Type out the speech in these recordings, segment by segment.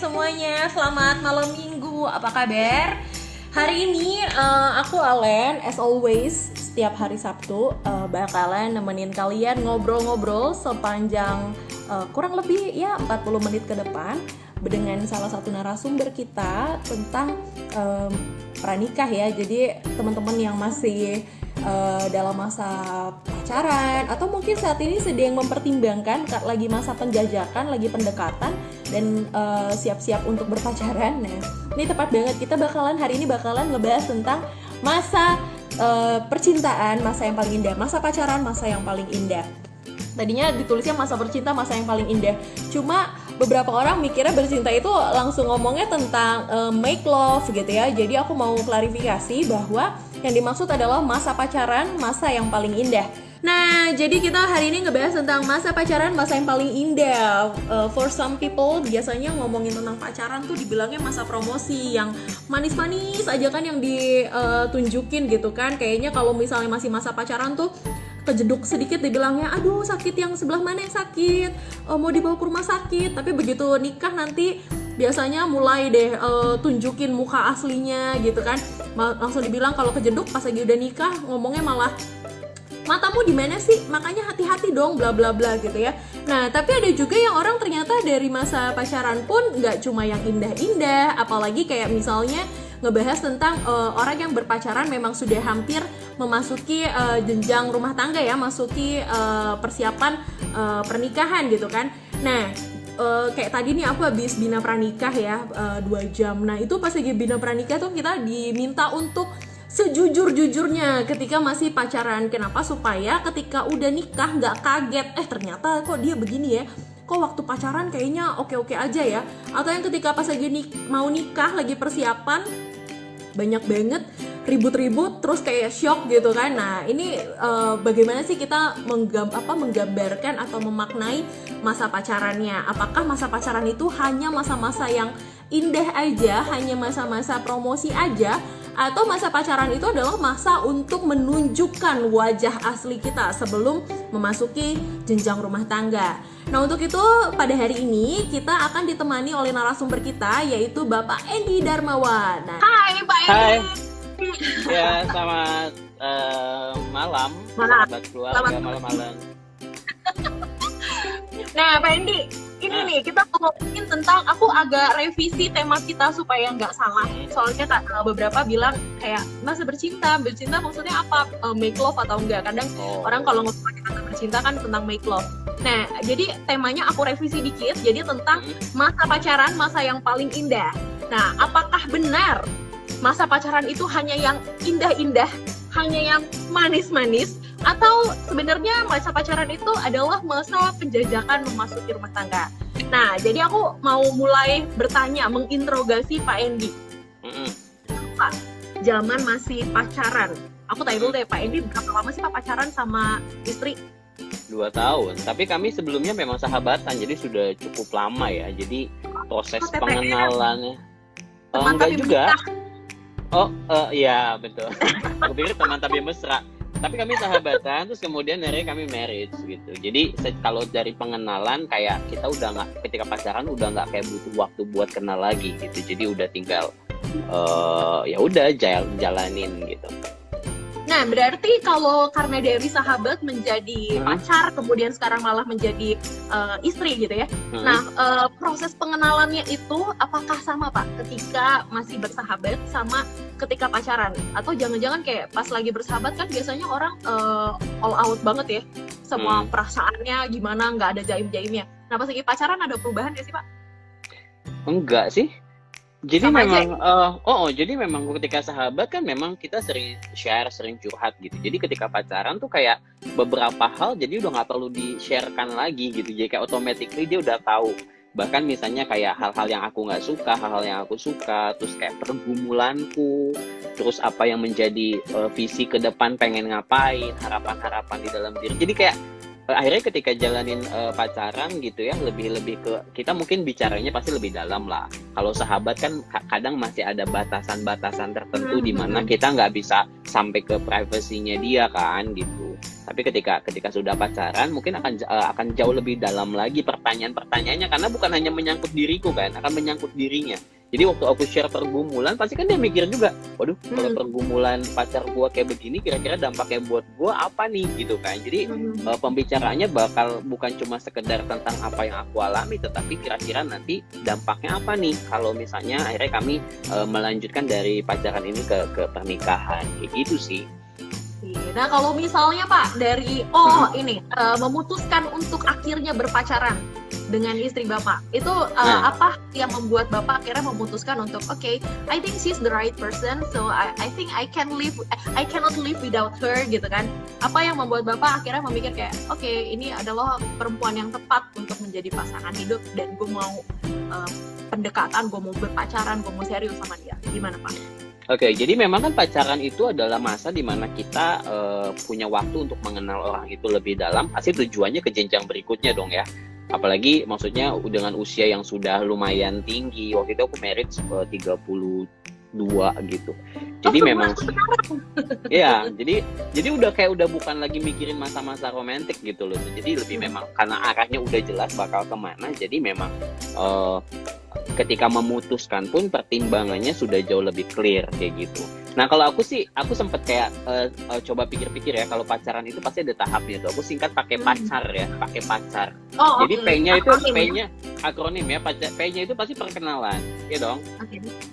semuanya, selamat malam minggu, apa kabar? Hari ini aku Alen, as always, setiap hari Sabtu bakalan nemenin kalian ngobrol-ngobrol sepanjang kurang lebih ya 40 menit ke depan dengan salah satu narasumber kita tentang pranikah ya. Jadi teman-teman yang masih dalam masa pacaran atau mungkin saat ini sedang mempertimbangkan lagi masa penjajakan, lagi pendekatan dan siap-siap untuk berpacaran. Nah, ini tepat banget, kita hari ini bakalan ngebahas tentang masa percintaan, masa yang paling indah, masa pacaran, masa yang paling indah. Tadinya ditulisnya masa bercinta, masa yang paling indah. Cuma beberapa orang mikirnya bercinta itu langsung ngomongnya tentang make love gitu ya. Jadi aku mau klarifikasi bahwa yang dimaksud adalah masa pacaran, masa yang paling indah. Nah, jadi kita hari ini ngebahas tentang masa pacaran, masa yang paling indah. For some people, biasanya ngomongin tentang pacaran tuh dibilangnya masa promosi, yang manis-manis aja kan yang ditunjukin gitu kan. Kayaknya kalau misalnya masih masa pacaran tuh kejeduk sedikit dibilangnya, aduh sakit, yang sebelah mana yang sakit, mau dibawa ke rumah sakit. Tapi begitu nikah nanti biasanya mulai deh tunjukin muka aslinya gitu kan. Langsung dibilang kalau kejeduk pas lagi udah nikah ngomongnya malah, matamu di mana sih? Makanya hati-hati dong, bla bla bla gitu ya. Nah, tapi ada juga yang orang ternyata dari masa pacaran pun nggak cuma yang indah-indah, apalagi kayak misalnya ngebahas tentang orang yang berpacaran memang sudah hampir memasuki jenjang rumah tangga ya, masuki persiapan pernikahan gitu kan. Nah, kayak tadi nih aku habis bina pranikah ya 2 jam. Nah, itu pas lagi bina pranikah tuh kita diminta untuk sejujur-jujurnya ketika masih pacaran. Kenapa? Supaya ketika udah nikah nggak kaget, ternyata kok dia begini ya, kok waktu pacaran kayaknya oke-oke aja ya. Atau yang ketika pas lagi mau nikah, lagi persiapan, banyak banget ribut-ribut terus kayak shock gitu kan. Nah, ini bagaimana sih kita menggambarkan atau memaknai masa pacarannya? Apakah masa pacaran itu hanya masa-masa yang indah aja, hanya masa-masa promosi aja, atau masa pacaran itu adalah masa untuk menunjukkan wajah asli kita sebelum memasuki jenjang rumah tangga? Nah, untuk itu pada hari ini kita akan ditemani oleh narasumber kita, yaitu Bapak Andy Darmawan. Nah, hai Pak Andy. Hai. Ya, selamat malam. Selamat keluarga malam-malam. Nah, Pak Andy, ini nih kita ngomongin tentang, aku agak revisi tema kita supaya nggak salah. Soalnya beberapa bilang kayak masa bercinta maksudnya apa? Make love atau enggak? Kadang orang kalau ngomongin tentang bercinta kan tentang make love. Nah, jadi temanya aku revisi dikit, jadi tentang masa pacaran, masa yang paling indah. Nah, apakah benar masa pacaran itu hanya yang indah-indah, hanya yang manis-manis, atau sebenarnya masa pacaran itu adalah masa penjajakan memasuki rumah tangga? Nah, jadi aku mau mulai bertanya, menginterogasi Pak Andy. Pak, zaman masih pacaran, aku tanya dulu deh Pak Andy, berapa lama sih Pak pacaran sama istri? 2 tahun, tapi kami sebelumnya memang sahabatan, jadi sudah cukup lama ya. Jadi proses pengenalannya enggak juga. Iya betul. Aku pikir teman tapi mesra. Tapi kami sahabatan, terus kemudian akhirnya kami marriage gitu. Jadi kalau dari pengenalan kayak kita udah nggak, ketika pacaran udah nggak kayak butuh waktu buat kenal lagi gitu. Jadi udah tinggal ya udah jalanin gitu. Nah, berarti kalau karena dari sahabat menjadi pacar, kemudian sekarang malah menjadi istri gitu ya. Nah, proses pengenalannya itu apakah sama Pak ketika masih bersahabat sama ketika pacaran? Atau jangan-jangan kayak pas lagi bersahabat kan biasanya orang all out banget ya, semua perasaannya gimana, nggak ada jaim-jaimnya. Nah, pas lagi pacaran ada perubahan nggak sih Pak? Enggak sih. Jadi sama memang jadi memang ketika sahabat kan memang kita sering share, sering curhat gitu. Jadi ketika pacaran tuh kayak beberapa hal jadi udah nggak perlu di-sharekan lagi gitu. Jadi kayak automatically dia udah tahu. Bahkan misalnya kayak hal-hal yang aku nggak suka, hal-hal yang aku suka, terus kayak pergumulanku, terus apa yang menjadi visi ke depan, pengen ngapain, harapan-harapan di dalam diri. Jadi kayak akhirnya ketika jalanin pacaran gitu ya, lebih ke kita mungkin bicaranya pasti lebih dalam lah. Kalau sahabat kan kadang masih ada batasan-batasan tertentu di mana kita nggak bisa sampai ke privasinya dia kan gitu. Tapi ketika sudah pacaran mungkin akan jauh lebih dalam lagi pertanyaan-pertanyaannya, karena bukan hanya menyangkut diriku kan, akan menyangkut dirinya. Jadi waktu aku share pergumulan, pasti kan dia mikir juga, waduh, kalau pergumulan pacar gua kayak begini, kira-kira dampaknya buat gua apa nih, gitu kan. Jadi pembicaraannya bakal bukan cuma sekedar tentang apa yang aku alami, tetapi kira-kira nanti dampaknya apa nih, kalau misalnya akhirnya kami melanjutkan dari pacaran ini ke pernikahan, kayak gitu sih. Nah kalau misalnya Pak dari memutuskan untuk akhirnya berpacaran dengan istri Bapak, itu apa yang membuat Bapak akhirnya memutuskan untuk I think she's the right person, so I think I cannot live without her, gitu kan? Apa yang membuat Bapak akhirnya memikir kayak ini adalah perempuan yang tepat untuk menjadi pasangan hidup, dan gue mau pendekatan, gue mau berpacaran, gue mau serius sama dia. Gimana Pak? Oke, jadi memang kan pacaran itu adalah masa dimana kita punya waktu untuk mengenal orang itu lebih dalam. Pasti tujuannya ke jenjang berikutnya dong ya. Apalagi maksudnya dengan usia yang sudah lumayan tinggi. Waktu itu aku married 32 gitu. Jadi memang ya, jadi udah bukan lagi mikirin masa-masa romantis gitu loh. Jadi lebih memang karena arahnya udah jelas bakal kemana. Jadi memang ketika memutuskan pun pertimbangannya sudah jauh lebih clear kayak gitu. Nah kalau aku sempet kayak coba pikir-pikir ya, kalau pacaran itu pasti ada tahapnya tuh. Aku singkat pakai pacar ya, pakai pacar. Jadi P-nya itu akronim ya, P-nya itu pasti perkenalan, ya dong.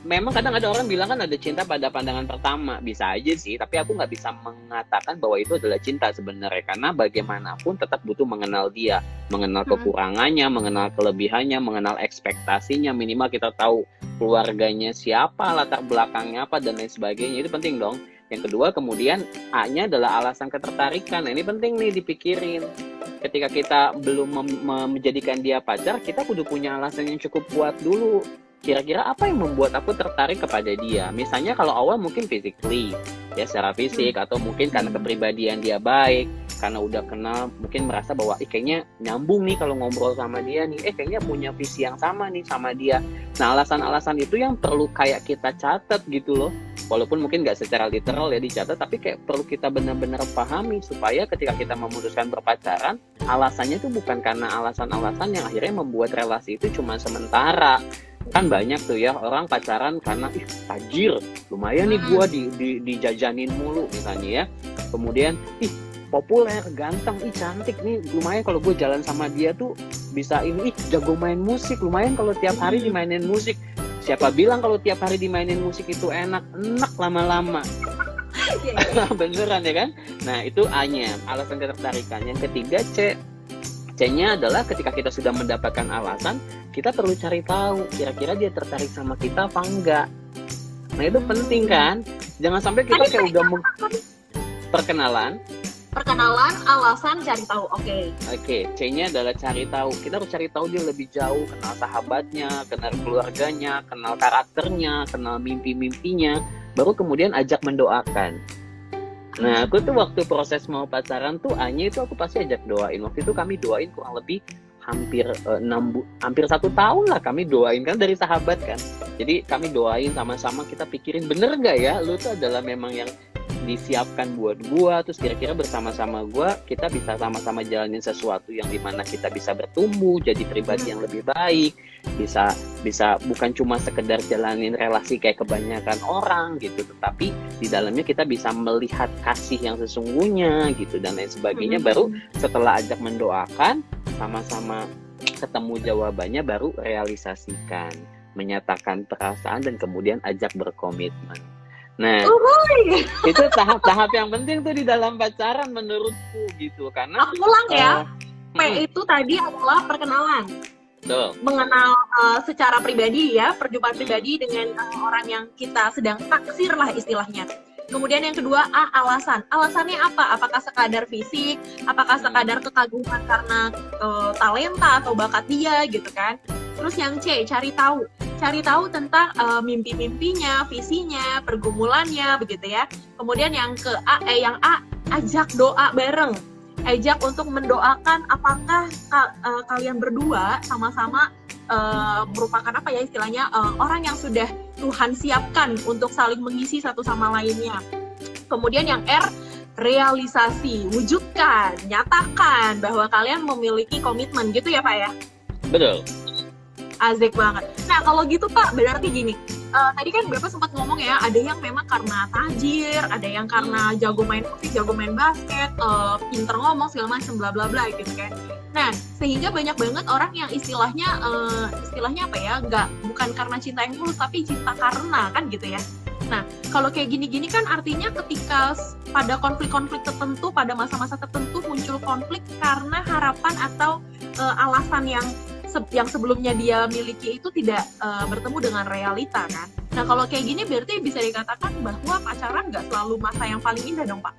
Memang kadang ada orang bilang kan ada cinta pada pandangan pertama, bisa aja sih. Tapi aku nggak bisa mengatakan bahwa itu adalah cinta sebenarnya, karena bagaimanapun tetap butuh mengenal dia, mengenal kekurangannya, mengenal kelebihannya, mengenal ekspektasinya. Minimal kita tahu keluarganya siapa, latar belakangnya apa, dan lain sebagainya. Itu penting dong. Yang kedua kemudian A-nya adalah alasan ketertarikan. Nah ini penting nih dipikirin. Ketika kita belum menjadikan dia pacar, kita kudu punya alasan yang cukup kuat dulu. Kira-kira apa yang membuat aku tertarik kepada dia? Misalnya kalau awal mungkin physically, ya secara fisik, atau mungkin karena kepribadian dia baik, karena udah kenal, mungkin merasa bahwa kayaknya nyambung nih kalau ngobrol sama dia nih, kayaknya punya visi yang sama nih sama dia. Nah alasan-alasan itu yang perlu kayak kita catat gitu loh, walaupun mungkin nggak secara literal ya dicatat, tapi kayak perlu kita benar-benar pahami supaya ketika kita memutuskan berpacaran, alasannya tuh bukan karena alasan-alasan yang akhirnya membuat relasi itu cuma sementara. Kan banyak tuh ya orang pacaran karena tajir, lumayan nih gua dijajanin mulu misalnya ya, kemudian populer, ganteng, cantik nih, lumayan kalau gue jalan sama dia tuh bisa ini, jago main musik, lumayan kalau tiap hari dimainin musik. Siapa bilang kalau tiap hari dimainin musik itu enak lama-lama. Beneran ya kan? Nah itu A-nya, alasan ketertarikan. Yang ketiga C-nya adalah ketika kita sudah mendapatkan alasan, kita perlu cari tahu kira-kira dia tertarik sama kita apa enggak. Nah itu penting kan? Jangan sampai kita kayak udah perkenalan, alasan, cari tahu. Oke, C-nya adalah cari tahu. Kita harus cari tahu dia lebih jauh, kenal sahabatnya, kenal keluarganya, kenal karakternya, kenal mimpi-mimpinya, baru kemudian ajak mendoakan. Nah, aku tuh waktu proses mau pacaran tuh A-nya itu aku pasti ajak doain. Waktu itu kami doain kurang lebih hampir 1 tahun lah kami doain, kan dari sahabat kan. Jadi kami doain sama-sama, kita pikirin bener nggak ya lu tuh adalah memang yang disiapkan buat gua, terus kira-kira bersama-sama gua kita bisa sama-sama jalanin sesuatu yang dimana kita bisa bertumbuh jadi pribadi yang lebih baik, bisa bukan cuma sekedar jalanin relasi kayak kebanyakan orang gitu, tetapi di dalamnya kita bisa melihat kasih yang sesungguhnya gitu dan lain sebagainya. Baru setelah ajak mendoakan, sama-sama ketemu jawabannya, baru realisasikan, menyatakan perasaan, dan kemudian ajak berkomitmen. Nah, itu tahap-tahap yang penting tuh di dalam pacaran menurutku gitu, karena aku ulang ya, P itu tadi adalah perkenalan, mengenal secara pribadi ya, perjumpaan pribadi dengan orang yang kita sedang taksir lah istilahnya. Kemudian yang kedua A, alasan. Alasannya apa? Apakah sekadar fisik? Apakah sekadar kekaguman karena talenta atau bakat dia gitu kan? Terus yang C, cari tahu. Cari tahu tentang mimpi-mimpinya, visinya, pergumulannya begitu ya. Kemudian yang yang A, ajak doa bareng. Ajak untuk mendoakan apakah kalian berdua sama-sama merupakan apa ya istilahnya orang yang sudah Tuhan siapkan untuk saling mengisi satu sama lainnya. Kemudian yang R, realisasi, wujudkan, nyatakan bahwa kalian memiliki komitmen gitu ya Pak ya? Betul. Asik banget. Nah kalau gitu Pak, berarti gini, tadi kan Bapak sempat ngomong ya, ada yang memang karena tajir, ada yang karena jago main musik, jago main basket, pinter ngomong segala macam bla bla bla gitu kan. Nah sehingga banyak banget orang yang istilahnya apa ya, bukan karena cinta yang tulus tapi cinta karena kan gitu ya. Nah kalau kayak gini-gini kan artinya ketika pada konflik-konflik tertentu, pada masa-masa tertentu muncul konflik karena harapan atau alasan yang sebelumnya dia miliki itu tidak bertemu dengan realita kan. Nah kalau kayak gini berarti bisa dikatakan bahwa pacaran nggak selalu masa yang paling indah dong Pak?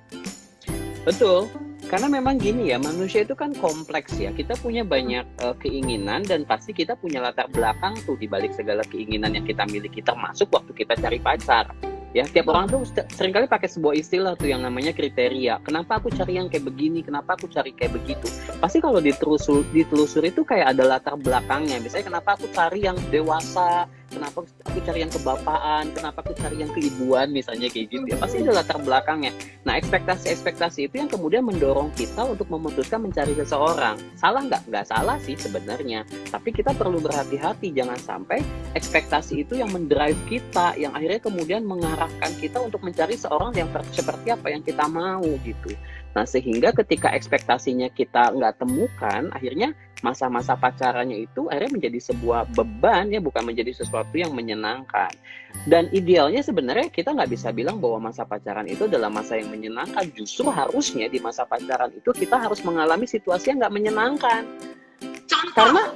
Betul, karena memang gini ya, manusia itu kan kompleks ya. Kita punya banyak keinginan dan pasti kita punya latar belakang tuh di balik segala keinginan yang kita miliki, termasuk waktu kita cari pacar. Ya, tiap orang tuh seringkali pakai sebuah istilah tuh yang namanya kriteria. Kenapa aku cari yang kayak begini? Kenapa aku cari kayak begitu? Pasti kalau ditelusuri itu kayak ada latar belakangnya. Misalnya kenapa aku cari yang dewasa? Kenapa aku cari yang kebapaan? Kenapa aku cari yang keibuan? Misalnya kayak gitu ya. Pasti ada latar belakangnya. Nah, ekspektasi itu yang kemudian mendorong kita untuk memutuskan mencari seseorang. Salah nggak? Nggak salah sih sebenarnya. Tapi kita perlu berhati-hati. Jangan sampai ekspektasi itu yang mendrive kita, yang akhirnya kemudian mengarahkan kita untuk mencari seorang yang seperti apa yang kita mau gitu. Nah, sehingga ketika ekspektasinya kita nggak temukan, akhirnya masa-masa pacarannya itu akhirnya menjadi sebuah beban ya, bukan menjadi sesuatu yang menyenangkan. Dan idealnya sebenarnya kita nggak bisa bilang bahwa masa pacaran itu adalah masa yang menyenangkan. Justru harusnya di masa pacaran itu kita harus mengalami situasi yang nggak menyenangkan. Karena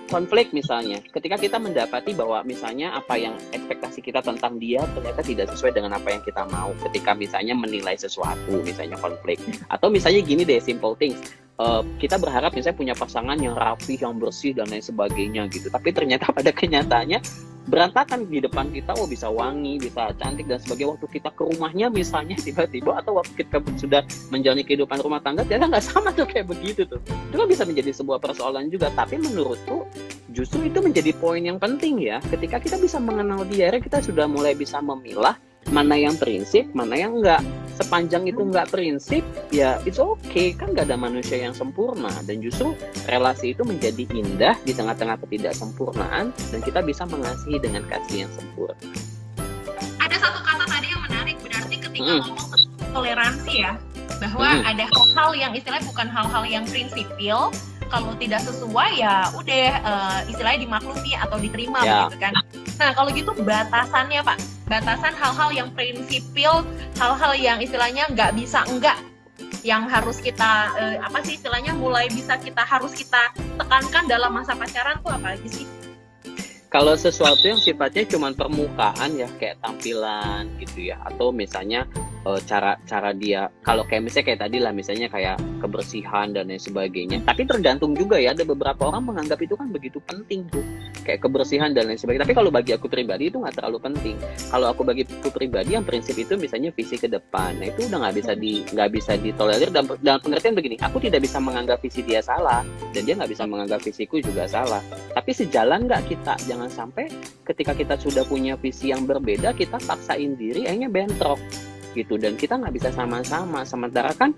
konflik misalnya, ketika kita mendapati bahwa misalnya apa yang ekspektasi kita tentang dia ternyata tidak sesuai dengan apa yang kita mau, ketika misalnya menilai sesuatu, misalnya konflik, atau misalnya gini deh, simple things, kita berharap misalnya punya pasangan yang rapi, yang bersih dan lain sebagainya gitu, tapi ternyata pada kenyataannya berantakan di depan kita. Oh, bisa wangi, bisa cantik dan sebagainya, waktu kita ke rumahnya misalnya tiba-tiba, atau waktu kita sudah menjalani kehidupan rumah tangga ternyata nggak sama tuh kayak begitu tuh. Itu kan bisa menjadi sebuah persoalan juga. Tapi menurutku justru itu menjadi poin yang penting ya, ketika kita bisa mengenal dia, kita sudah mulai bisa memilah mana yang prinsip, mana yang enggak. Sepanjang itu enggak prinsip, ya it's okay, kan nggak ada manusia yang sempurna. Dan justru relasi itu menjadi indah di tengah-tengah ketidaksempurnaan, dan kita bisa mengasihi dengan kasih yang sempurna. Ada satu kata tadi yang menarik, berarti ketika ngomong tentang toleransi ya, bahwa ada hal-hal yang istilahnya bukan hal-hal yang prinsipil, kalau tidak sesuai ya udah istilahnya dimaklumi atau diterima begitu kan. Nah kalau gitu batasannya Pak, batasan hal-hal yang prinsipil, hal-hal yang istilahnya nggak bisa enggak, yang harus kita apa sih istilahnya harus kita tekankan dalam masa pacaran tuh apa aja sih? Kalau sesuatu yang sifatnya cuma permukaan ya, kayak tampilan gitu ya, atau misalnya cara dia, kalau kayak misalnya kayak tadi lah, misalnya kayak kebersihan dan lain sebagainya. Tapi tergantung juga ya, ada beberapa orang menganggap itu kan begitu penting tuh, kayak kebersihan dan lain sebagainya. Tapi kalau bagi aku pribadi itu nggak terlalu penting. Kalau aku bagi aku pribadi yang prinsip itu misalnya visi ke depan, nah itu udah nggak bisa ditolerir dalam pengertian begini. Aku tidak bisa menganggap visi dia salah, dan dia nggak bisa menganggap visiku juga salah. Tapi sejalan nggak kita? Jangan sampai ketika kita sudah punya visi yang berbeda, kita paksain diri, akhirnya bentrok gitu, dan kita nggak bisa sama-sama. Sementara kan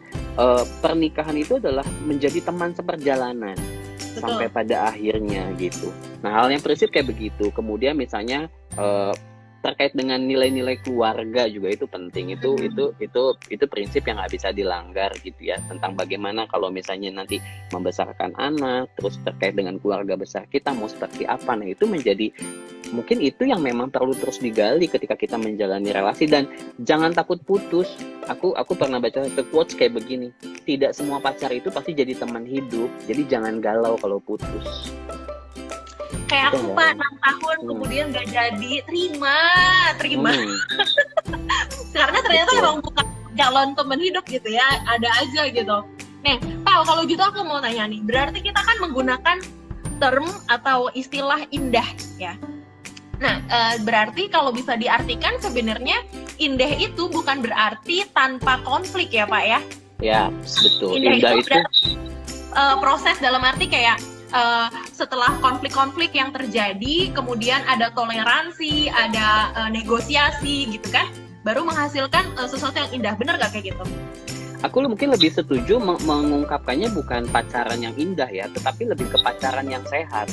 pernikahan itu adalah menjadi teman seperjalanan. Betul. Sampai pada akhirnya gitu. Nah, hal yang prinsip kayak begitu. Kemudian misalnya terkait dengan nilai-nilai keluarga juga itu penting. Itu prinsip yang nggak bisa dilanggar gitu ya, tentang bagaimana kalau misalnya nanti membesarkan anak, terus terkait dengan keluarga besar kita mau seperti apa. Nah, itu menjadi mungkin itu yang memang perlu terus digali ketika kita menjalani relasi. Dan jangan takut putus. Aku pernah baca satu quotes kayak begini, tidak semua pacar itu pasti jadi teman hidup, jadi jangan galau kalau putus. Kayak aku Pak, 6 tahun kemudian gak jadi, terima karena ternyata emang bukan calon teman hidup gitu ya, ada aja gitu. Nih Pak, kalau gitu aku mau nanya nih, berarti kita kan menggunakan term atau istilah indah ya. Nah, berarti kalau bisa diartikan sebenarnya indah itu bukan berarti tanpa konflik ya Pak ya? Ya, betul. Indah itu proses dalam arti kayak setelah konflik-konflik yang terjadi, kemudian ada toleransi, ada negosiasi gitu kan. baru menghasilkan sesuatu yang indah. Bener gak kayak gitu? Aku mungkin lebih setuju mengungkapkannya bukan pacaran yang indah ya, tetapi lebih ke pacaran yang sehat.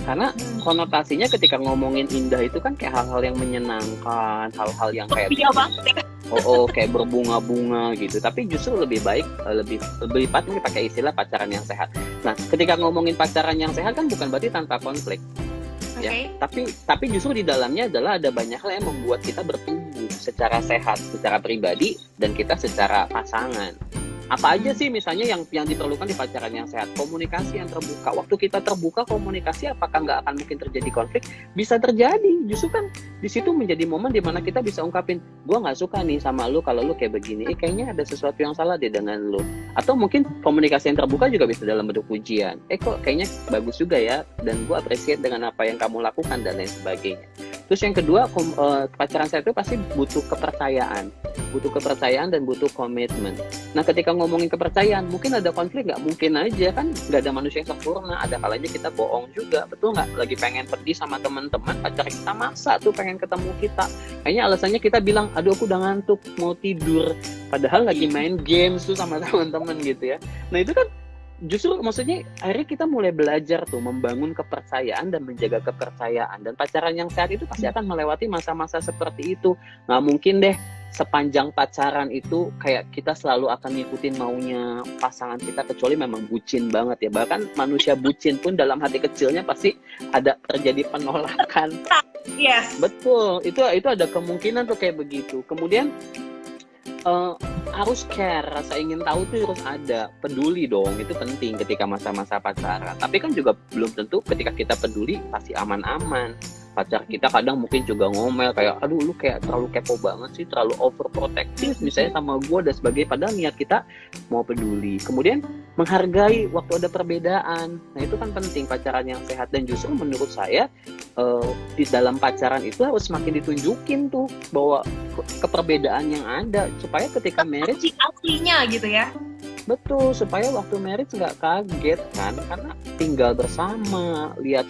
Karena konotasinya ketika ngomongin indah itu kan kayak hal-hal yang menyenangkan, hal-hal yang kayak Iya banget. kayak berbunga-bunga gitu. Tapi justru lebih baik, lebih tepat mungkin pakai istilah pacaran yang sehat. Nah, ketika ngomongin pacaran yang sehat kan bukan berarti tanpa konflik. Ya, tapi justru di dalamnya adalah ada banyak hal yang membuat kita bertumbuh secara sehat, secara pribadi dan kita secara pasangan. Apa aja sih misalnya yang diperlukan di pacaran yang sehat? Komunikasi yang terbuka. Waktu kita terbuka komunikasi, apakah nggak akan mungkin terjadi konflik? Bisa terjadi. Justru kan di situ menjadi momen di mana kita bisa ungkapin, gue nggak suka nih sama lu kalau lu kayak begini. Kayaknya ada sesuatu yang salah deh dengan lu. Atau mungkin komunikasi yang terbuka juga bisa dalam bentuk pujian. Kok kayaknya bagus juga ya, dan gue appreciate dengan apa yang kamu lakukan dan lain sebagainya. Terus yang kedua, pacaran sehat itu pasti butuh kepercayaan dan butuh komitmen. Nah, ketika ngomongin kepercayaan, mungkin ada konflik nggak? Mungkin aja, kan nggak ada manusia yang sempurna. Ada kalanya kita bohong juga, betul nggak? Lagi pengen pergi sama teman-teman, pacar kita maksa tuh pengen ketemu kita. Kayaknya alasannya kita bilang, aduh aku udah ngantuk, mau tidur. Padahal lagi main games tuh sama teman-teman gitu ya. Nah itu kan justru maksudnya akhirnya kita mulai belajar tuh membangun kepercayaan dan menjaga kepercayaan. Dan pacaran yang sehat itu pasti akan melewati masa-masa seperti itu. Nggak mungkin deh sepanjang pacaran itu kayak kita selalu akan ngikutin maunya pasangan kita, kecuali memang bucin banget ya. Bahkan manusia bucin pun dalam hati kecilnya pasti ada terjadi penolakan. Yes. Betul, itu ada kemungkinan tuh kayak begitu. Kemudian harus care, rasa ingin tahu tuh harus ada, peduli dong, itu penting ketika masa-masa pacaran. Tapi kan juga belum tentu ketika kita peduli pasti aman-aman. Pacar kita kadang mungkin juga ngomel kayak, aduh lu kayak terlalu kepo banget sih, terlalu overprotective misalnya sama gue dan sebagainya, padahal niat kita mau peduli. Kemudian menghargai waktu ada perbedaan. Nah itu kan penting pacaran yang sehat. Dan justru menurut saya di dalam pacaran itu harus semakin ditunjukin tuh bahwa keperbedaan yang ada, supaya ketika marriage aslinya gitu ya. Betul, supaya waktu marriage nggak kaget kan, karena tinggal bersama, lihat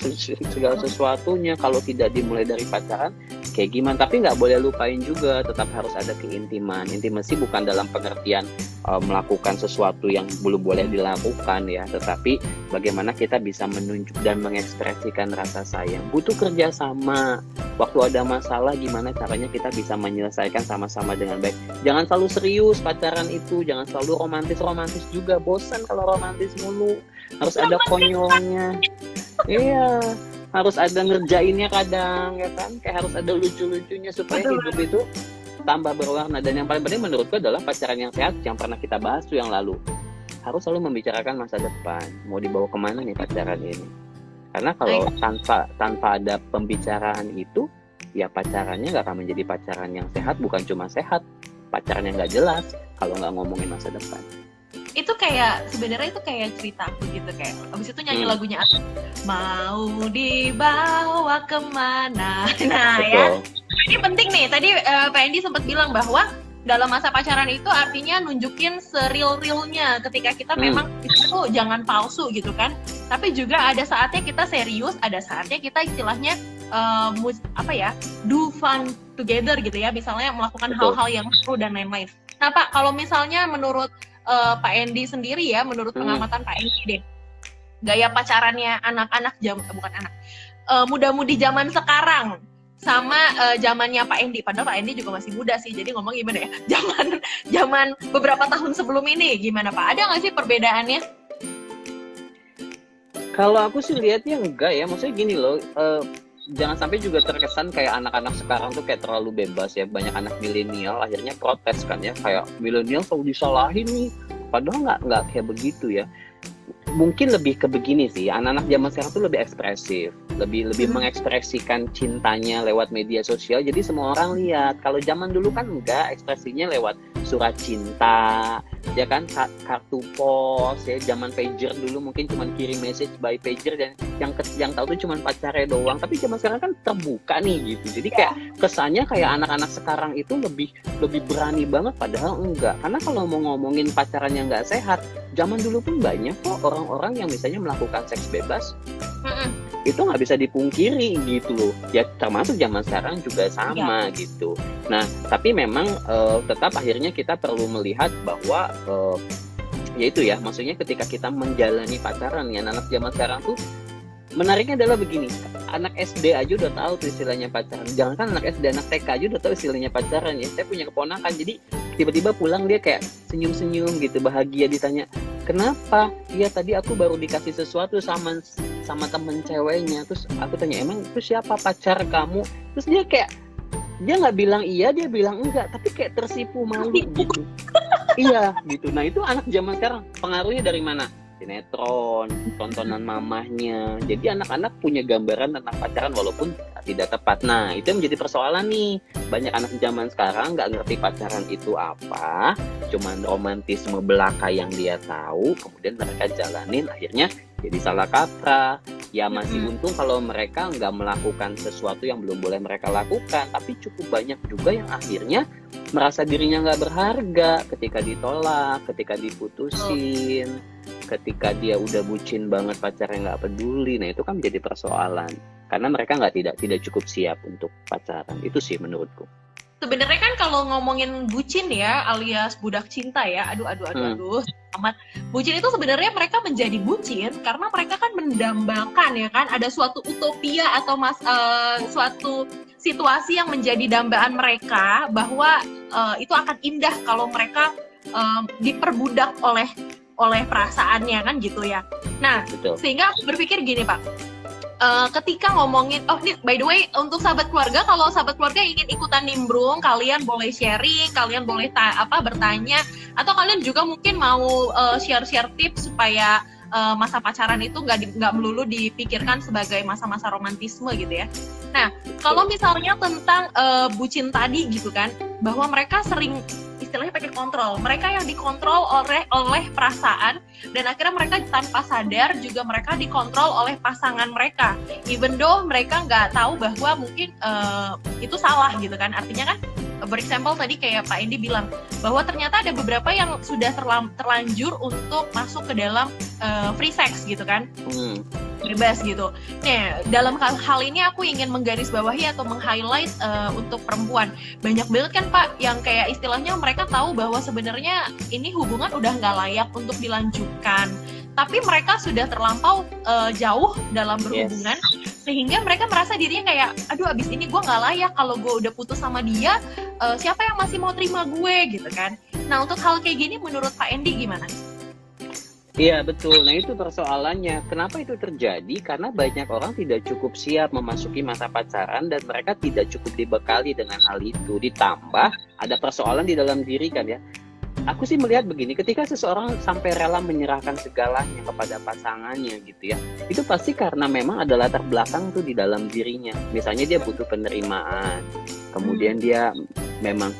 segala sesuatunya. Kalau tidak dimulai dari pacaran, kayak gimana? Tapi nggak boleh lupain juga, tetap harus ada keintiman. Intimasi bukan dalam pengertian melakukan sesuatu yang belum boleh dilakukan ya, tetapi bagaimana kita bisa menunjuk dan mengekspresikan rasa sayang. Butuh kerjasama. Waktu ada masalah, gimana caranya kita bisa menyelesaikan sama-sama dengan baik. Jangan selalu serius pacaran itu, jangan selalu romantis juga. Bosan kalau romantis mulu. Harus ada konyolnya. Iya, harus ada ngerjainnya kadang, ya kan? Kayak harus ada lucu-lucunya supaya hidup itu tambah berwarna. Dan yang paling penting menurutku adalah pacaran yang sehat yang pernah kita bahas tuh yang lalu. Harus selalu membicarakan masa depan. Mau dibawa kemana nih pacaran ini? Karena kalau tanpa ada pembicaraan itu, ya pacarannya nggak akan menjadi pacaran yang sehat. Bukan cuma sehat, pacaran yang nggak jelas kalau nggak ngomongin masa depan. Itu kayak sebenarnya itu kayak cerita gitu, kayak abis itu nyanyi lagunya mau dibawa kemana. Nah betul. Ya ini penting nih, tadi Pak Andy sempat bilang bahwa dalam masa pacaran itu artinya nunjukin seril-realnya ketika kita memang itu jangan palsu gitu kan, tapi juga ada saatnya kita serius, ada saatnya kita istilahnya do fun together gitu ya, misalnya melakukan hal-hal yang seru dan lain-lain. Nah Pak, kalau misalnya menurut Pak Andy sendiri ya, menurut pengamatan Pak Andy deh, gaya pacarannya anak-anak muda-mudi zaman sekarang sama zamannya Pak Andy, padahal Pak Andy juga masih muda sih, jadi ngomong gimana ya, zaman beberapa tahun sebelum ini gimana Pak? Ada nggak sih perbedaannya? Kalau aku sih lihatnya enggak ya, maksudnya gini loh, jangan sampai juga terkesan kayak anak-anak sekarang tuh kayak terlalu bebas ya. Banyak anak milenial akhirnya protes kan ya, kayak milenial selalu disalahin nih, padahal nggak kayak begitu ya. Mungkin lebih ke begini sih, anak-anak zaman sekarang tuh lebih ekspresif, lebih mengekspresikan cintanya lewat media sosial, jadi semua orang lihat. Kalau zaman dulu kan enggak, ekspresinya lewat surat cinta, ya kan, kartu pos, ya zaman pager dulu mungkin cuma kirim message by pager dan yang tahu tuh cuma pacarnya doang. Tapi zaman sekarang kan terbuka nih gitu. Jadi kayak kesannya kayak anak-anak sekarang itu lebih berani banget, padahal enggak. Karena kalau mau ngomongin pacaran yang nggak sehat, zaman dulu pun banyak kok orang-orang yang misalnya melakukan seks bebas. Itu nggak bisa dipungkiri gitu loh, ya termasuk zaman sekarang juga sama gitu. Nah tapi memang tetap akhirnya kita perlu melihat bahwa ya itu ya, maksudnya ketika kita menjalani pacaran ya, anak zaman sekarang tuh menariknya adalah begini, anak SD aja udah tahu tuh istilahnya pacaran. Jangankan anak SD, anak TK aja udah tahu istilahnya pacaran ya. Saya punya keponakan, jadi tiba-tiba pulang dia kayak senyum-senyum gitu, bahagia, ditanya kenapa? Iya tadi aku baru dikasih sesuatu sama temen ceweknya. Terus aku tanya, emang itu siapa pacar kamu? Terus dia kayak, dia nggak bilang iya, dia bilang enggak, tapi kayak tersipu malu gitu. Iya gitu. Nah itu anak zaman sekarang, pengaruhnya dari mana? Sinetron, tontonan mamahnya. Jadi anak-anak punya gambaran tentang pacaran walaupun tidak tepat. Nah itu yang menjadi persoalan nih. Banyak anak zaman sekarang nggak ngerti pacaran itu apa, cuman romantisme belaka yang dia tahu, kemudian mereka jalanin, akhirnya jadi salah kaprah. Ya masih untung kalau mereka nggak melakukan sesuatu yang belum boleh mereka lakukan, tapi cukup banyak juga yang akhirnya merasa dirinya nggak berharga ketika ditolak, ketika diputusin, ketika dia udah bucin banget, pacarnya nggak peduli. Nah itu kan menjadi persoalan karena mereka tidak cukup siap untuk pacaran. Itu sih menurutku. Sebenarnya kan kalau ngomongin bucin ya, alias budak cinta ya, aduh amat. Bucin itu sebenarnya mereka menjadi bucin karena mereka kan mendambakan ya kan, ada suatu utopia atau suatu situasi yang menjadi dambaan mereka bahwa itu akan indah kalau mereka diperbudak oleh perasaannya kan gitu ya. Nah, betul. Sehingga aku berpikir gini Pak, ketika ngomongin, ini by the way untuk sahabat keluarga, kalau sahabat keluarga ingin ikutan nimbrung, kalian boleh sharing, kalian boleh bertanya, atau kalian juga mungkin mau share tips supaya masa pacaran itu nggak melulu dipikirkan sebagai masa-masa romantisme gitu ya. Nah, kalau misalnya tentang bucin tadi gitu kan, bahwa mereka sering istilahnya pakai kontrol, mereka yang dikontrol oleh perasaan, dan akhirnya mereka tanpa sadar juga mereka dikontrol oleh pasangan mereka, even though mereka nggak tahu bahwa mungkin itu salah gitu kan. Artinya kan, berexample tadi kayak Pak Indi bilang bahwa ternyata ada beberapa yang sudah terlanjur untuk masuk ke dalam free sex gitu kan, bebas gitu. Nah, dalam hal ini aku ingin menggarisbawahi atau meng-highlight untuk perempuan. Banyak banget kan Pak yang kayak istilahnya mereka tahu bahwa sebenarnya ini hubungan udah nggak layak untuk dilanjutkan, tapi mereka sudah terlampau jauh dalam berhubungan, sehingga mereka merasa dirinya kayak, aduh abis ini gue nggak layak, kalau gue udah putus sama dia, siapa yang masih mau terima gue gitu kan. Nah untuk hal kayak gini menurut Pak Endi gimana? Iya betul, nah itu persoalannya. Kenapa itu terjadi? Karena banyak orang tidak cukup siap memasuki masa pacaran dan mereka tidak cukup dibekali dengan hal itu. Ditambah ada persoalan di dalam diri kan ya. Aku sih melihat begini, ketika seseorang sampai rela menyerahkan segalanya kepada pasangannya gitu ya, itu pasti karena memang ada latar belakang tuh di dalam dirinya. Misalnya dia butuh penerimaan, kemudian dia memang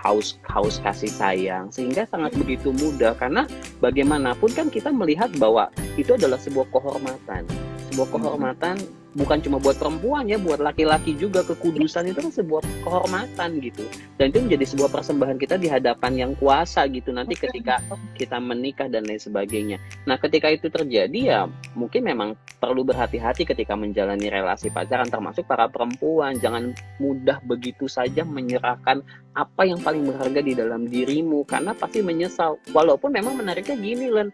haus kasih sayang, sehingga sangat begitu mudah. Karena bagaimanapun kan kita melihat bahwa itu adalah sebuah kehormatan. Sebuah kehormatan bukan cuma buat perempuan ya, buat laki-laki juga. Kekudusan itu kan sebuah kehormatan gitu, dan itu menjadi sebuah persembahan kita di hadapan yang kuasa gitu nanti ketika kita menikah dan lain sebagainya. Nah ketika itu terjadi ya mungkin memang perlu berhati-hati ketika menjalani relasi pacaran, termasuk para perempuan. Jangan mudah begitu saja menyerahkan apa yang paling berharga di dalam dirimu, karena pasti menyesal. Walaupun memang menariknya gini Len,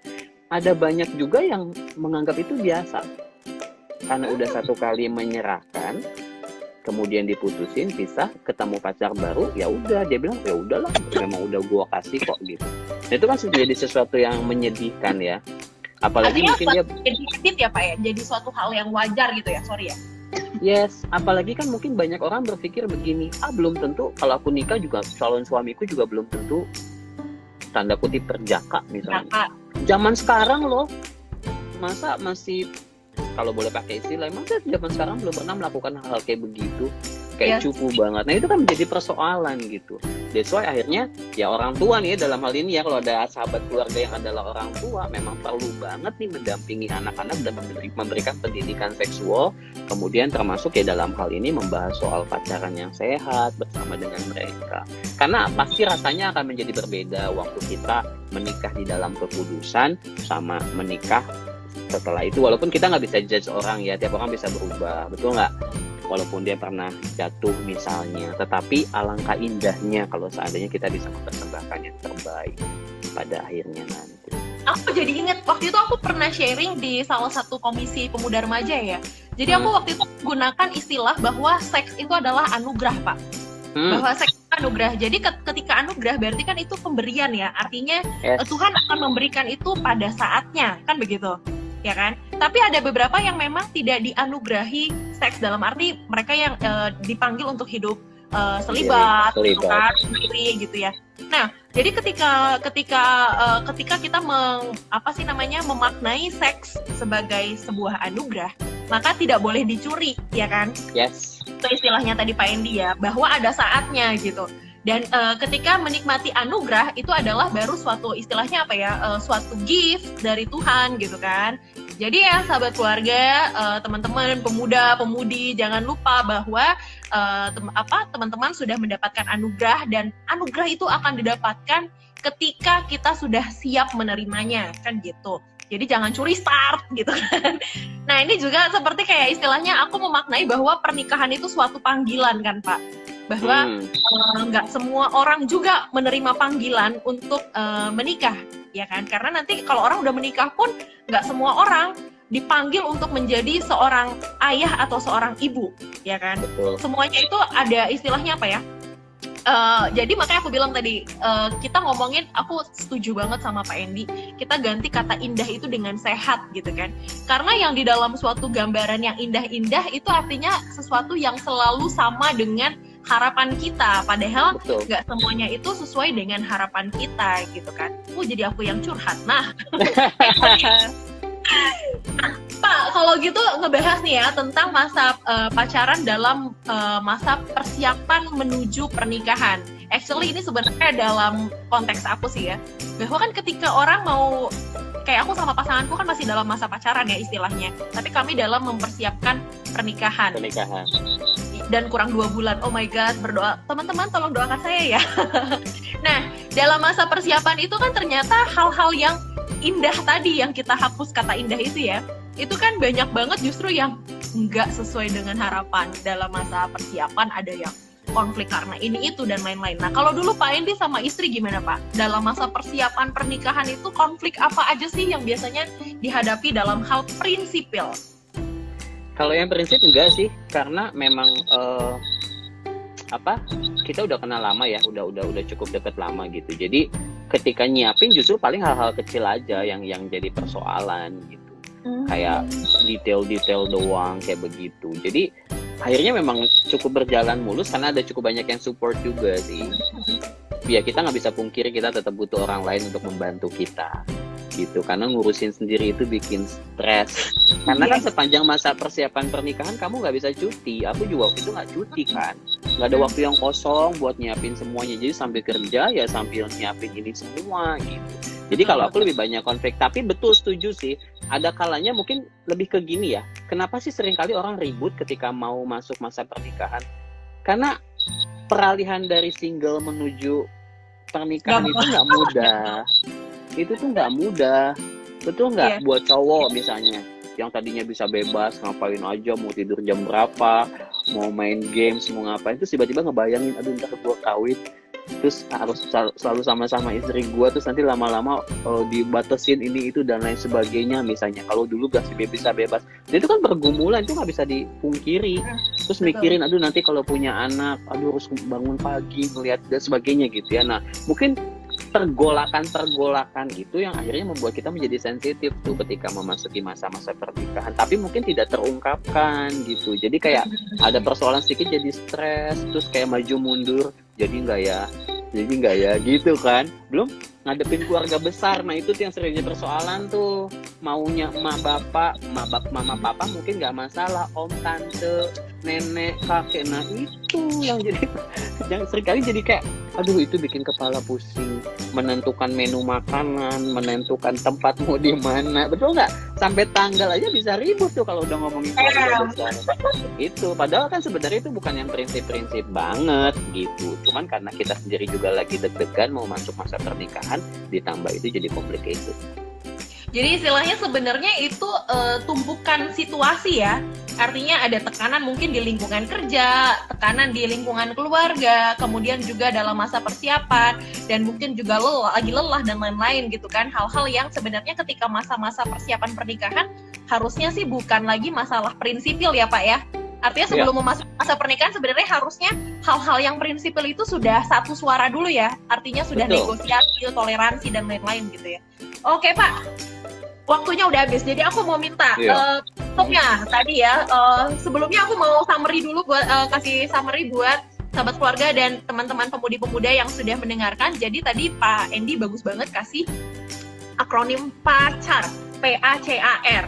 ada banyak juga yang menganggap itu biasa. Karena udah satu kali menyerahkan, kemudian diputusin, pisah, ketemu pacar baru, ya udah dia bilang ya udahlah, memang udah gua kasih kok gitu. Nah itu kan jadi sesuatu yang menyedihkan ya. Apalagi artinya mungkin dia jadi ya Pak ya, jadi suatu hal yang wajar gitu ya, sorry ya. Yes, apalagi kan mungkin banyak orang berpikir begini, belum tentu kalau aku nikah juga calon suamiku juga belum tentu tanda kutip terjaka misalnya. Zaman sekarang loh, masa masih, kalau boleh pakai istilah, masa zaman sekarang belum pernah melakukan hal kayak begitu. kayak Yes. cupu banget. Nah itu kan menjadi persoalan gitu. That's why akhirnya ya orang tua nih dalam hal ini ya, kalau ada sahabat keluarga yang adalah orang tua, memang perlu banget nih mendampingi anak-anak dan memberikan pendidikan seksual, kemudian termasuk ya dalam hal ini membahas soal pacaran yang sehat bersama dengan mereka. Karena pasti rasanya akan menjadi berbeda waktu kita menikah di dalam kekudusan sama menikah setelah itu. Walaupun kita nggak bisa judge orang ya, tiap orang bisa berubah, betul nggak? Walaupun dia pernah jatuh misalnya, tetapi alangkah indahnya kalau seandainya kita bisa mempersembahkan yang terbaik pada akhirnya nanti. Aku jadi ingat waktu itu aku pernah sharing di salah satu komisi pemuda remaja ya. Jadi aku waktu itu menggunakan istilah bahwa seks itu adalah anugerah, Pak. Bahwa seks itu anugerah. Jadi ketika anugerah berarti kan itu pemberian ya. Artinya Tuhan akan memberikan itu pada saatnya, kan begitu? Ya kan? Tapi ada beberapa yang memang tidak dianugerahi seks, dalam arti mereka yang dipanggil untuk hidup selibat, kan, sendiri gitu ya. Nah, jadi ketika kita memaknai seks sebagai sebuah anugerah, maka tidak boleh dicuri, ya kan? Yes. Itu istilahnya tadi Pak Endi ya, bahwa ada saatnya gitu. Dan ketika menikmati anugerah itu adalah baru suatu istilahnya suatu gift dari Tuhan gitu kan. Jadi ya sahabat keluarga, teman-teman, pemuda, pemudi, jangan lupa bahwa teman-teman sudah mendapatkan anugerah, dan anugerah itu akan didapatkan ketika kita sudah siap menerimanya, kan gitu. Jadi jangan curi start gitu kan. Nah ini juga seperti kayak istilahnya aku memaknai bahwa pernikahan itu suatu panggilan kan Pak. Bahwa nggak semua orang juga menerima panggilan untuk menikah, ya kan? Karena nanti kalau orang udah menikah pun nggak semua orang dipanggil untuk menjadi seorang ayah atau seorang ibu, ya kan? Betul. Semuanya itu ada istilahnya apa ya? Jadi makanya aku bilang tadi, kita ngomongin, aku setuju banget sama Pak Endi, kita ganti kata indah itu dengan sehat gitu kan. Karena yang di dalam suatu gambaran yang indah-indah itu artinya sesuatu yang selalu sama dengan harapan kita, padahal nggak semuanya itu sesuai dengan harapan kita gitu kan. Jadi aku yang curhat. Nah, Pak, kalau gitu ngebahas nih ya tentang masa pacaran dalam masa persiapan menuju pernikahan. Actually ini sebenarnya dalam konteks aku sih ya, bahwa kan ketika orang mau, kayak aku sama pasanganku kan masih dalam masa pacaran ya istilahnya, tapi kami dalam mempersiapkan pernikahan. Dan kurang 2 bulan, oh my god, berdoa, teman-teman tolong doakan saya ya. Nah, dalam masa persiapan itu kan ternyata hal-hal yang indah tadi, yang kita hapus kata indah itu ya, itu kan banyak banget justru yang nggak sesuai dengan harapan. Dalam masa persiapan ada yang konflik karena ini itu dan lain-lain. Nah kalau dulu Pak Endi sama istri gimana Pak? Dalam masa persiapan pernikahan itu konflik apa aja sih yang biasanya dihadapi dalam hal prinsipil? Kalau yang prinsip enggak sih, karena memang kita udah kenal lama ya, udah cukup deket lama gitu. Jadi ketika nyiapin justru paling hal-hal kecil aja yang jadi persoalan gitu. Kayak detail-detail doang kayak begitu. Jadi akhirnya memang cukup berjalan mulus karena ada cukup banyak yang support juga sih. Ya kita nggak bisa pungkiri kita tetap butuh orang lain untuk membantu kita gitu, karena ngurusin sendiri itu bikin stres. Karena kan sepanjang masa persiapan pernikahan kamu nggak bisa cuti. Aku juga waktu itu nggak cuti kan, nggak ada waktu yang kosong buat nyiapin semuanya. Jadi sambil kerja ya sambil nyiapin ini semua gitu. Jadi kalau aku lebih banyak konflik, tapi betul setuju sih. Ada kalanya mungkin lebih ke gini ya. Kenapa sih seringkali orang ribut ketika mau masuk masa pernikahan? Karena peralihan dari single menuju pernikahan itu nggak mudah. Itu tuh nggak mudah, betul nggak? Buat cowok misalnya, yang tadinya bisa bebas ngapain aja, mau tidur jam berapa, mau main games, mau ngapain, terus tiba-tiba ngebayangin, aduh ntar gue kawin, terus harus selalu sama-sama istri gue, terus nanti lama-lama dibatasin ini itu dan lain sebagainya misalnya. Kalau dulu gak sih bisa bebas, jadi itu kan pergumulan, itu nggak bisa dipungkiri. Terus mikirin, aduh nanti kalau punya anak, aduh harus bangun pagi ngeliat dan sebagainya gitu ya. Nah mungkin pergolakan gitu yang akhirnya membuat kita menjadi sensitif tuh ketika memasuki masa-masa pernikahan, tapi mungkin tidak terungkapkan gitu. Jadi kayak ada persoalan sedikit jadi stres, terus kayak maju mundur, jadi nggak ya gitu kan. Belum ngadepin keluarga besar, nah itu yang seringnya persoalan tuh. Maunya mama papa mungkin nggak masalah, om tante nenek kakek, nah itu itu yang jadi yang seringkali jadi kayak aduh itu bikin kepala pusing, menentukan menu makanan, menentukan tempat mau di mana, betul nggak? Sampai tanggal aja bisa ribut tuh kalau udah ngomongin keluarga besar. Itu padahal kan sebenarnya itu bukan yang prinsip-prinsip banget gitu, cuman karena kita sendiri juga lagi deg-degan mau masuk masa pernikahan, ditambah itu jadi complicated. Jadi istilahnya sebenarnya itu tumpukan situasi ya. Artinya ada tekanan mungkin di lingkungan kerja, tekanan di lingkungan keluarga, kemudian juga dalam masa persiapan, dan mungkin juga lagi lelah dan lain-lain gitu kan. Hal-hal yang sebenarnya ketika masa-masa persiapan pernikahan harusnya sih bukan lagi masalah prinsipil ya Pak ya. Artinya sebelum memasuki masa pernikahan sebenarnya harusnya hal-hal yang prinsipil itu sudah satu suara dulu ya. Artinya sudah negosiasi, toleransi dan lain-lain gitu ya. Oke Pak, waktunya udah habis. Jadi aku mau minta topnya tadi ya. Sebelumnya aku mau summary dulu buat kasih summary buat sahabat keluarga dan teman-teman pemudi-pemuda yang sudah mendengarkan. Jadi tadi Pak Andy bagus banget kasih akronim PACAR, PACAR.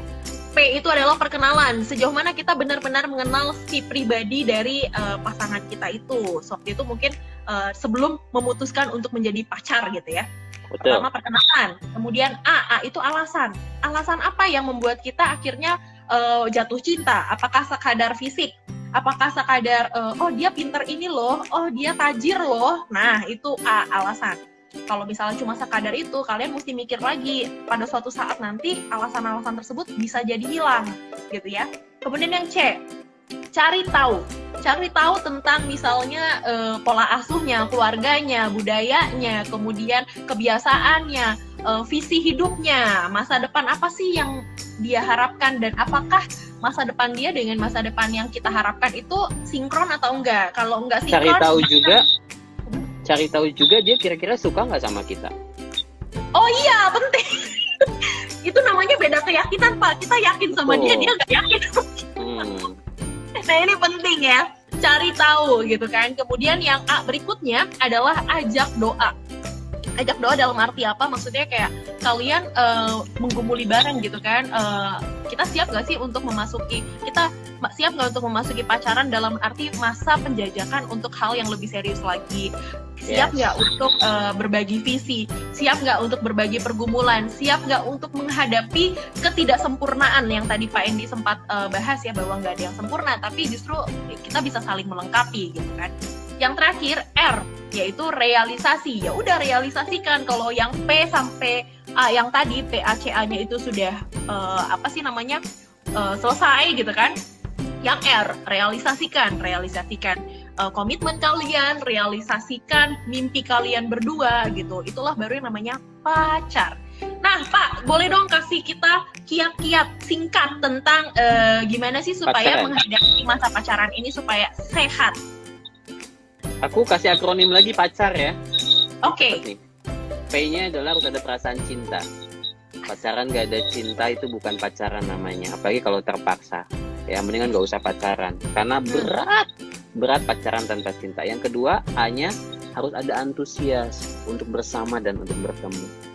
P itu adalah perkenalan, sejauh mana kita benar-benar mengenal si pribadi dari pasangan kita itu. Waktu itu mungkin sebelum memutuskan untuk menjadi pacar gitu ya. Betul. Pertama perkenalan, kemudian A itu alasan. Alasan apa yang membuat kita akhirnya jatuh cinta? Apakah sekadar fisik? Apakah sekadar oh dia pinter ini loh, oh dia tajir loh. Nah itu A, alasan. Kalau misalnya cuma sekadar itu, kalian mesti mikir lagi. Pada suatu saat nanti alasan-alasan tersebut bisa jadi hilang, gitu ya. Kemudian yang C, cari tahu tentang misalnya pola asuhnya, keluarganya, budayanya, kemudian kebiasaannya, visi hidupnya, masa depan apa sih yang dia harapkan, dan apakah masa depan dia dengan masa depan yang kita harapkan itu sinkron atau enggak. Kalau enggak sinkron, cari tahu juga dia kira-kira suka nggak sama kita. Oh iya, penting. Itu namanya beda keyakinan Pak. Kita yakin sama dia nggak yakin. Nah ini penting ya, cari tahu gitu kan. Kemudian yang A berikutnya adalah ajak doa. Ajak doa dalam arti apa? Maksudnya kayak kalian menggumuli bareng gitu kan. Kita siap nggak sih untuk memasuki, kita siap nggak untuk memasuki pacaran dalam arti masa penjajakan untuk hal yang lebih serius lagi? Siap nggak untuk berbagi visi? Siap nggak untuk berbagi pergumulan? Siap nggak untuk menghadapi ketidaksempurnaan yang tadi Pak Andy sempat bahas ya, bahwa nggak ada yang sempurna, tapi justru kita bisa saling melengkapi gitu kan. Yang terakhir R, yaitu realisasi. Ya udah realisasikan. Kalau yang P sampai A yang tadi PACA-nya itu sudah selesai gitu kan. Yang R, realisasikan komitmen kalian, realisasikan mimpi kalian berdua gitu. Itulah baru yang namanya pacar. Nah Pak, boleh dong kasih kita kiat-kiat singkat tentang gimana sih supaya menghadapi masa pacaran ini supaya sehat. Aku kasih akronim lagi pacar ya. Oke. P-nya adalah harus ada perasaan cinta. Pacaran gak ada cinta itu bukan pacaran namanya. Apalagi kalau terpaksa. Ya mendingan gak usah pacaran. Karena berat pacaran tanpa cinta. Yang kedua, A-nya harus ada antusias untuk bersama dan untuk bertemu.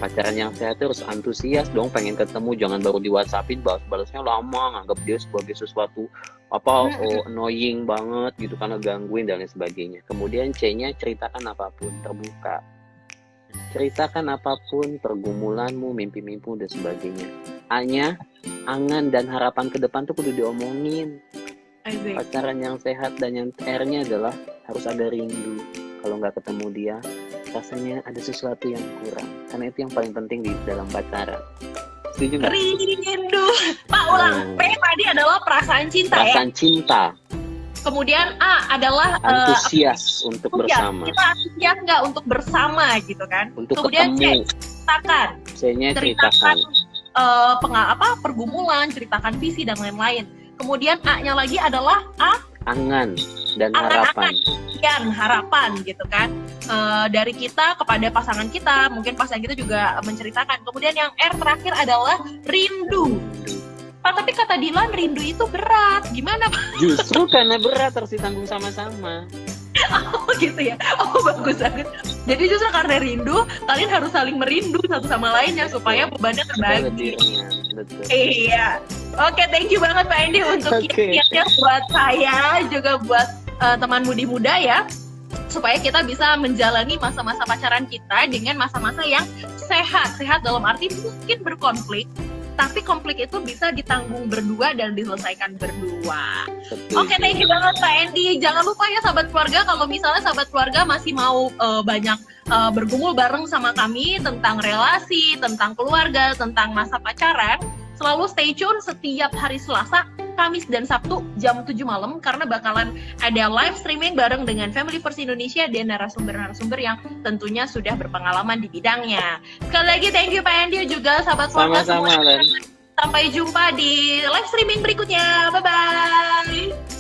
Pacaran yang sehat harus antusias dong, pengen ketemu, jangan baru di WhatsAppin balas-balasnya lama, nganggap dia sebagai sesuatu annoying banget gitu karena gangguin dan lain sebagainya. Kemudian C-nya ceritakan apapun, terbuka. Ceritakan apapun, pergumulanmu, mimpi-mimpimu dan sebagainya. A-nya angan dan harapan ke depan tuh kudu diomongin. Pacaran yang sehat. Dan yang R-nya adalah harus ada rindu. Kalau nggak ketemu dia, rasanya ada sesuatu yang kurang. Karena itu yang paling penting di dalam pacaran. Setuju nggak? Rindu. Pak, ulang. P tadi adalah perasaan cinta. Perasaan cinta. Kemudian A adalah antusias untuk bersama. Kita antusias nggak untuk bersama gitu kan. Untuk kemudian ketemu. Ceritakan. C-nya ceritakan. Pergumulan, ceritakan visi dan lain-lain. Kemudian A-nya lagi adalah angan dan harapan. Harapan gitu kan, dari kita kepada pasangan kita, mungkin pasangan kita juga menceritakan. Kemudian yang R terakhir adalah rindu. Pak, tapi kata Dilan rindu itu berat, gimana Pak? Justru karena berat harus ditanggung sama-sama. Oh gitu ya, oh bagus banget. Jadi justru karena rindu, kalian harus saling merindu satu sama lainnya supaya bebannya terbagi. Betul. Iya. Oke, thank you banget Pak Andy untuk Oke. kiat-kiatnya buat saya, juga buat teman Mudi Muda ya, supaya kita bisa menjalani masa-masa pacaran kita dengan masa-masa yang sehat. Sehat dalam arti mungkin berkonflik, tapi konflik itu bisa ditanggung berdua dan diselesaikan berdua. Oke, thank you banget Pak Andy. Jangan lupa ya sahabat keluarga, kalau misalnya sahabat keluarga masih mau banyak bergumul bareng sama kami tentang relasi, tentang keluarga, tentang masa pacaran, selalu stay tune setiap hari Selasa, Kamis, dan Sabtu jam 7 malam karena bakalan ada live streaming bareng dengan Family First Indonesia dan narasumber-narasumber yang tentunya sudah berpengalaman di bidangnya. Sekali lagi thank you Pak Andy, juga sahabat keluarga Sama-sama, semua. Len. Sampai jumpa di live streaming berikutnya. Bye-bye.